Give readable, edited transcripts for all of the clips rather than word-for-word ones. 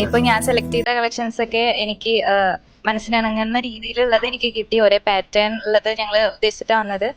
ഇപ്പൊ ഞാൻ സെലക്ട് ചെയ്ത കളക്ഷൻസ് ഒക്കെ എനിക്ക് മനസ്സിനിണങ്ങുന്ന രീതിയിലുള്ളത് എനിക്ക് കിട്ടി. ഒരേ പാറ്റേൺ ഉള്ളത് ഞങ്ങൾ ഉദ്ദേശിച്ചിട്ടാണ് വന്നത്.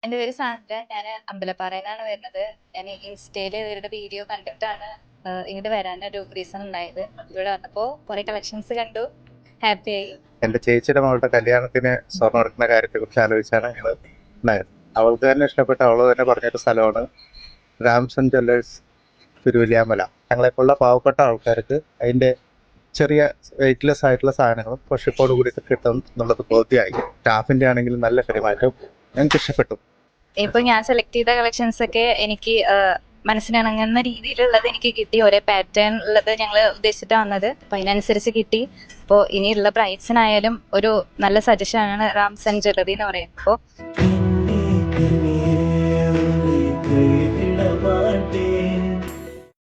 എൻ്റെ പേര് സാന്ദ്ര. ഞാൻ അമ്പലപ്പാറയിലാണ് വരുന്നത്. ഞാൻ ഇൻസ്റ്റയിൽ ഇവരുടെ വീഡിയോ കണ്ടിട്ടാണ് ഇങ്ങോട്ട് വരാനൊരു റീസൺ ഉണ്ടായത്. ഇവിടെ വന്നപ്പോൾ കുറെ കളക്ഷൻസ് കണ്ടു, ഹാപ്പി ആയി. എന്റെ ചേച്ചിയുടെ മകളുടെ കല്യാണത്തിന് സ്വർണ്ണം എടുക്കുന്ന കാര്യത്തെ കുറിച്ച് ആലോചിച്ചാണ് ഞങ്ങൾ ഉണ്ടായത്. അവൾക്ക് തന്നെ ഇഷ്ടപ്പെട്ട, അവള് തന്നെ പറഞ്ഞൊരു സ്ഥലമാണ് രാംസൺ ജ്വല്ലേഴ്സ് തിരുവല്യാമല. ഞങ്ങളെപ്പോലുള്ള പാവപ്പെട്ട ആൾക്കാർക്ക് അതിന്റെ ചെറിയ വെയിറ്റ്ലെസ് ആയിട്ടുള്ള സാധനങ്ങളും പൊഷിപ്പോട് കൂടി കിട്ടും എന്നുള്ളത് ബോധ്യമായി. സ്റ്റാഫിന്റെ ആണെങ്കിലും നല്ല പെരുമാറ്റം ഞങ്ങൾക്ക് ഇഷ്ടപ്പെട്ടു. ഇപ്പൊ ഞാൻ സെലക്ട് ചെയ്ത കളക്ഷൻസ് ഒക്കെ എനിക്ക് മനസ്സിനിണങ്ങുന്ന രീതിയിലുള്ളത് എനിക്ക് കിട്ടി. ഒരേ പാറ്റേൺ ഉള്ളത് ഞങ്ങൾ ഉദ്ദേശിച്ചിട്ടാണ് വന്നത്. അപ്പൊ അതിനനുസരിച്ച് കിട്ടി. അപ്പോൾ ഇനിയുള്ള ബ്രൈഡ്സിനായാലും ഒരു നല്ല സജഷനാണ് റാംസൺ ജ്വല്ലറി എന്ന് പറയുന്നത്. അപ്പോൾ